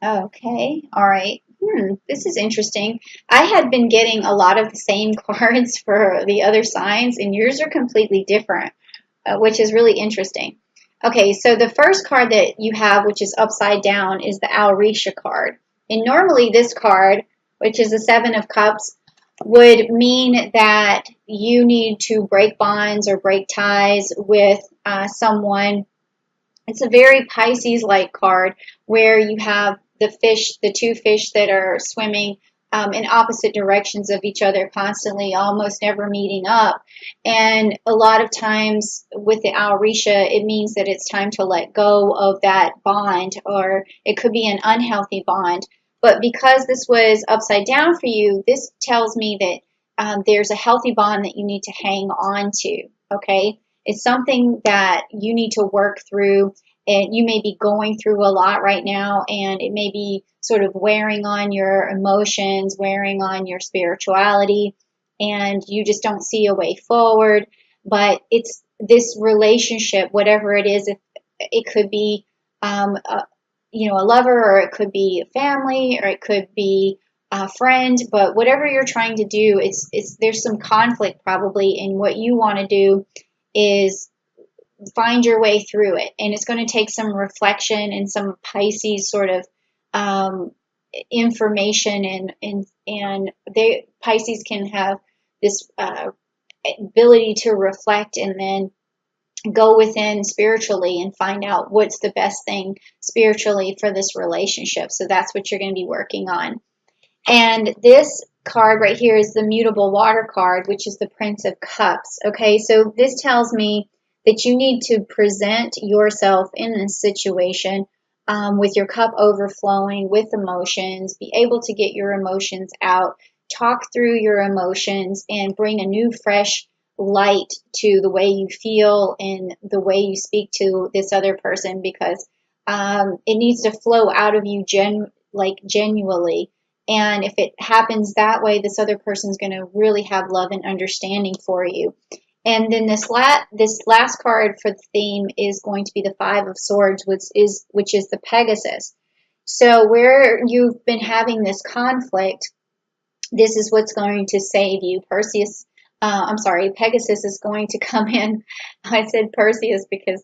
Okay, all right. This is interesting. I had been getting a lot of the same cards for the other signs, and yours are completely different, which is really interesting. Okay, so the first card that you have, which is upside down, is the Auretia card. And normally this card, which is the Seven of Cups, would mean that you need to break bonds or break ties with someone. It's a very Pisces-like card where you have the fish, the two fish that are swimming in opposite directions of each other constantly, almost never meeting up. And a lot of times with the Auretia, it means that it's time to let go of that bond, or it could be an unhealthy bond. But because this was upside down for you, this tells me that there's a healthy bond that you need to hang on to, okay? It's something that you need to work through, and you may be going through a lot right now, and it may be sort of wearing on your emotions, wearing on your spirituality, and you just don't see a way forward. But it's this relationship, whatever it is, if it could be a lover, or it could be a family, or it could be a friend, but whatever you're trying to do, it's there's some conflict probably in what you want to do is find your way through it. And it's going to take some reflection and some Pisces sort of um, information, and they Pisces can have this ability to reflect and then go within spiritually and find out what's the best thing spiritually for this relationship. So that's what you're going to be working on. And this card right here is the mutable water card, which is the Prince of Cups. Okay, so this tells me that you need to present yourself in this situation with your cup overflowing with emotions, be able to get your emotions out, talk through your emotions, and bring a new, fresh light to the way you feel and the way you speak to this other person, because it needs to flow out of you genuinely. And if it happens that way, this other person's going to really have love and understanding for you. And then this last card for the theme is going to be the Five of Swords, which is the Pegasus. So where you've been having this conflict, this is what's going to save you. Pegasus is going to come in. I said Perseus because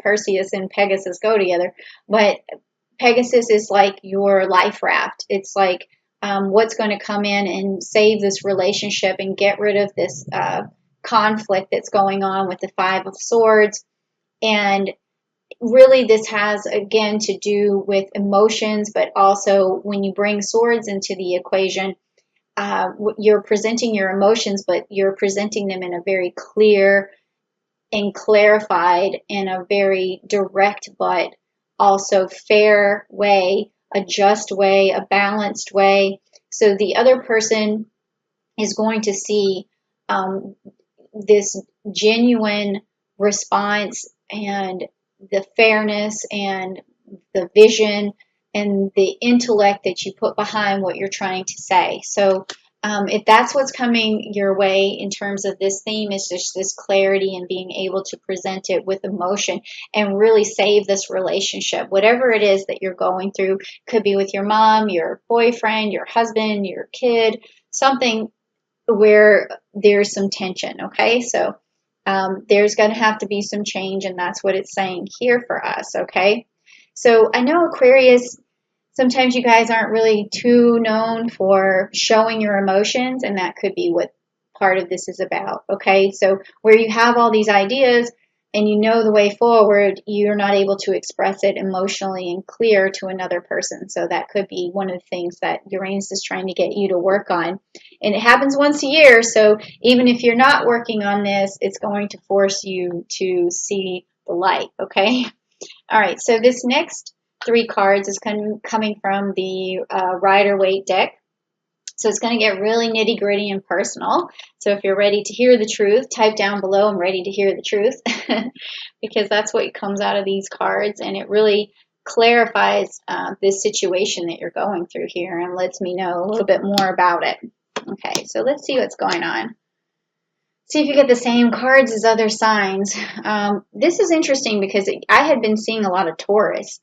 Perseus and Pegasus go together, but Pegasus is like your life raft. It's like what's going to come in and save this relationship and get rid of this conflict that's going on with the Five of Swords. And really, this has, again, to do with emotions, but also when you bring swords into the equation, you're presenting your emotions, but you're presenting them in a very clear and clarified, in a very direct but also fair way, a just way, a balanced way. So the other person is going to see this genuine response and the fairness and the vision and the intellect that you put behind what you're trying to say. So if that's what's coming your way in terms of this theme, is just this clarity and being able to present it with emotion and really save this relationship. Whatever it is that you're going through, could be with your mom, your boyfriend, your husband, your kid, something where there's some tension, okay? So there's going to have to be some change, and that's what it's saying here for us, okay? So I know Aquarius, sometimes you guys aren't really too known for showing your emotions, and that could be what part of this is about, okay? So where you have all these ideas and you know the way forward, you're not able to express it emotionally and clear to another person. So that could be one of the things that Uranus is trying to get you to work on. And it happens once a year, so even if you're not working on this, it's going to force you to see the light, okay? All right, so this next three cards is coming from the Rider-Waite deck. So it's going to get really nitty-gritty and personal. So if you're ready to hear the truth, type down below, I'm ready to hear the truth, because that's what comes out of these cards, and it really clarifies this situation that you're going through here and lets me know a little bit more about it. Okay, so let's see what's going on. See if you get the same cards as other signs. This is interesting because I had been seeing a lot of Taurus.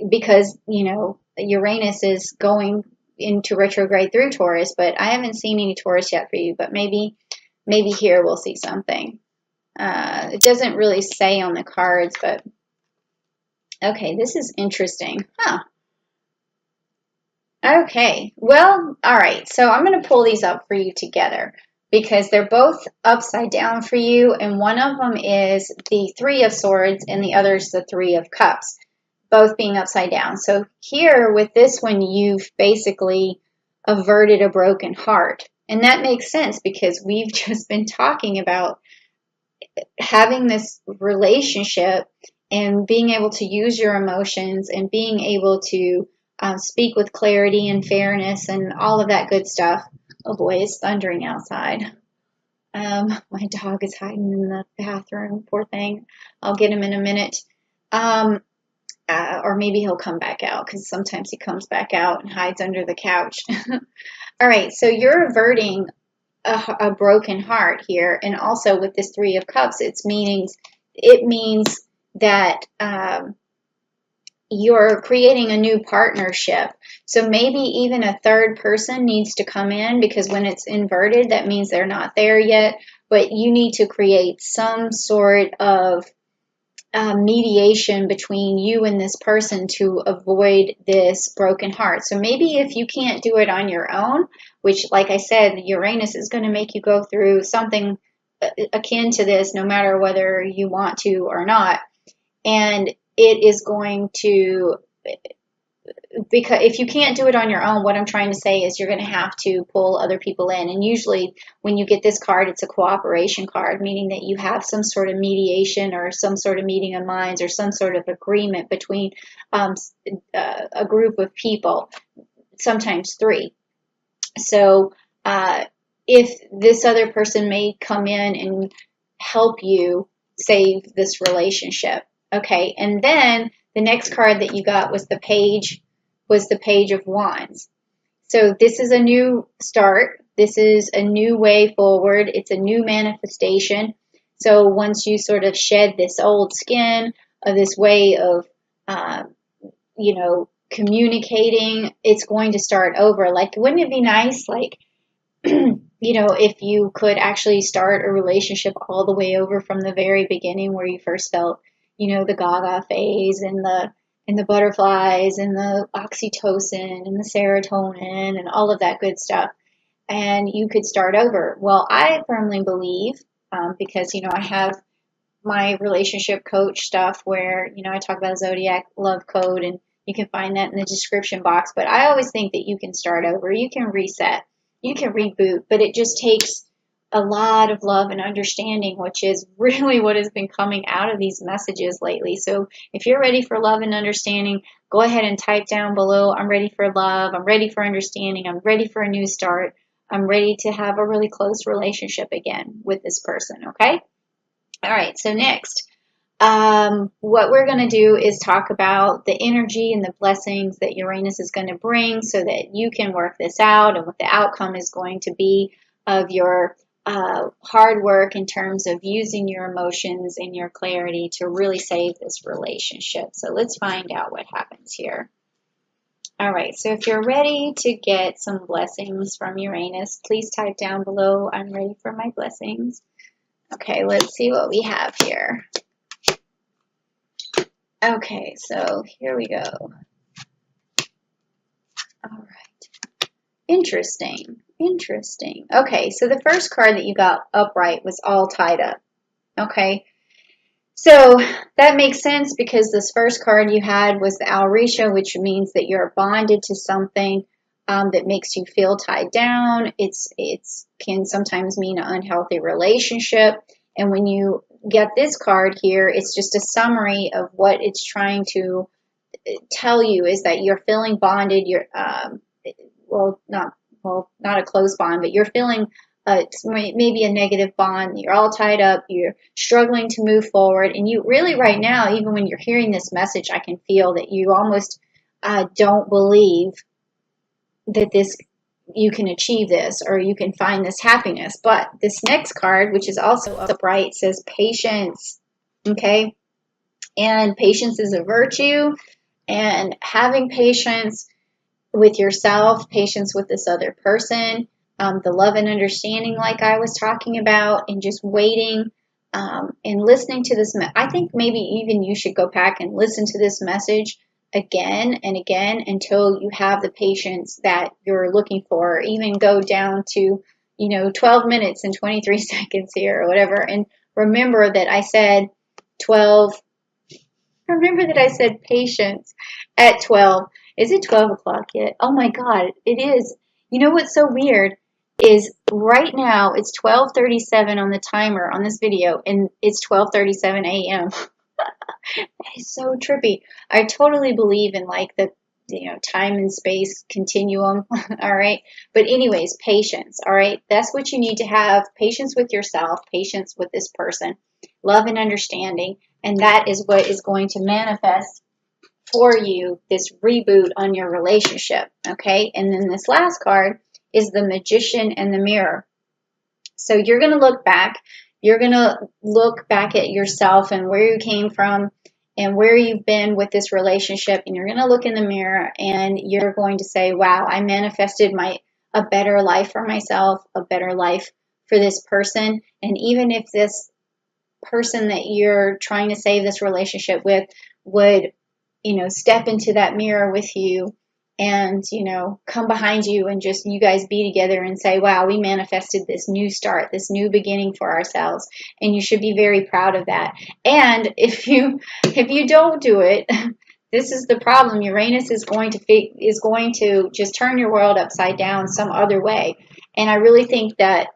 because, you know, Uranus is going into retrograde through Taurus, but I haven't seen any Taurus yet for you, but maybe here we'll see something. It doesn't really say on the cards, but okay, this is interesting. Huh. Okay, well, all right, so I'm going to pull these up for you together because they're both upside down for you, and one of them is the Three of Swords and the other is the Three of Cups, both being upside down. So here with this one, you've basically averted a broken heart. And that makes sense because we've just been talking about having this relationship and being able to use your emotions and being able to speak with clarity and fairness and all of that good stuff. Oh boy, it's thundering outside. My dog is hiding in the bathroom, poor thing. I'll get him in a minute. Or maybe he'll come back out because sometimes he comes back out and hides under the couch. All right, so you're averting a broken heart here, and also with this Three of Cups, it means that you're creating a new partnership. So maybe even a third person needs to come in, because when it's inverted, that means they're not there yet, but you need to create some sort of mediation between you and this person to avoid this broken heart. So maybe if you can't do it on your own, which, like I said, Uranus is going to make you go through something akin to this no matter whether you want to or not. And it is going to, because if you can't do it on your own, what I'm trying to say is you're going to have to pull other people in. And usually when you get this card, it's a cooperation card, meaning that you have some sort of mediation or some sort of meeting of minds or some sort of agreement between a group of people, sometimes three. So if this other person may come in and help you save this relationship. Okay, and then the next card that you got was the Page of Wands. So this is a new start. This is a new way forward. It's a new manifestation. So once you sort of shed this old skin, this way of, communicating, it's going to start over. Like, wouldn't it be nice, like, if you could actually start a relationship all the way over from the very beginning where you first felt, the gaga phase and the butterflies and the oxytocin and the serotonin and all of that good stuff. And you could start over. Well, I firmly believe, because, I have my relationship coach stuff where, I talk about Zodiac Love Code, and you can find that in the description box. But I always think that you can start over. You can reset. You can reboot. But it just takes a lot of love and understanding, which is really what has been coming out of these messages lately. So if you're ready for love and understanding, go ahead and type down below, I'm ready for love, I'm ready for understanding, I'm ready for a new start, I'm ready to have a really close relationship again with this person, okay? All right, so next, what we're going to do is talk about the energy and the blessings that Uranus is going to bring so that you can work this out and what the outcome is going to be of your hard work in terms of using your emotions and your clarity to really save this relationship. So let's find out what happens here. All right, so if you're ready to get some blessings from Uranus, please type down below, I'm ready for my blessings. Okay, let's see what we have here. Okay, so here we go. All right. Interesting. Okay, so the first card that you got upright was all tied up. Okay, so that makes sense because this first card you had was the Alrisha, which means that you're bonded to something that makes you feel tied down. It can sometimes mean an unhealthy relationship. And when you get this card here, it's just a summary of what it's trying to tell you is that you're feeling bonded. You're not a close bond, but you're feeling maybe a negative bond. You're all tied up. You're struggling to move forward. And you really right now, even when you're hearing this message, I can feel that you almost don't believe that you can achieve this or you can find this happiness. But this next card, which is also upright, says patience. Okay? And patience is a virtue. and having patience with yourself, patience with this other person, the love and understanding, like I was talking about, and just waiting and listening to this. I think maybe even you should go back and listen to this message again and again until you have the patience that you're looking for. Even go down to, 12 minutes and 23 seconds here or whatever. And remember that I said 12. Remember that I said patience at 12. Is it 12 o'clock yet? Oh my God, it is. You know what's so weird is right now it's 12:37 on the timer on this video, and it's 12:37 a.m. That is so trippy. I totally believe in like the time and space continuum. All right. But anyways, patience. All right. That's what you need to have. Patience with yourself, patience with this person, love and understanding. And that is what is going to manifest for you this reboot on your relationship. Okay. And then this last card is the Magician and the Mirror. So you're going to look back. You're going to look back at yourself and where you came from and where you've been with this relationship. And you're going to look in the mirror and you're going to say, wow, I manifested a better life for myself, a better life for this person. And even if this person that you're trying to save this relationship with would, step into that mirror with you and, come behind you and just you guys be together and say, wow, we manifested this new start, this new beginning for ourselves. And you should be very proud of that. And if you don't do it, this is the problem. Uranus is going to just turn your world upside down some other way. And I really think that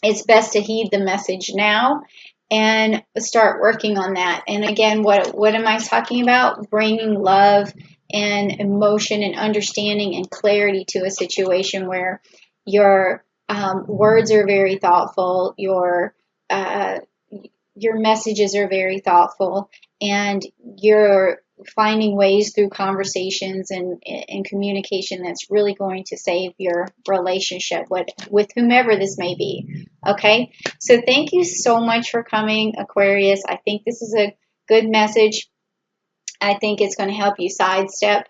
it's best to heed the message now and start working on that. And again, what am I talking about? Bringing love and emotion and understanding and clarity to a situation where your words are very thoughtful, your messages are very thoughtful, and you're finding ways through conversations and communication that's really going to save your relationship with whomever this may be. Okay, so thank you so much for coming, Aquarius. I think this is a good message. I think it's going to help you sidestep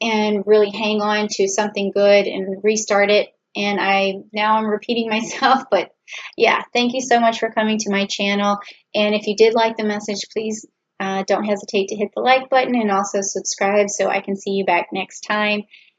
and really hang on to something good and restart it. And I'm repeating myself, but yeah, thank you so much for coming to my channel. And if you did like the message, please don't hesitate to hit the like button and also subscribe so I can see you back next time.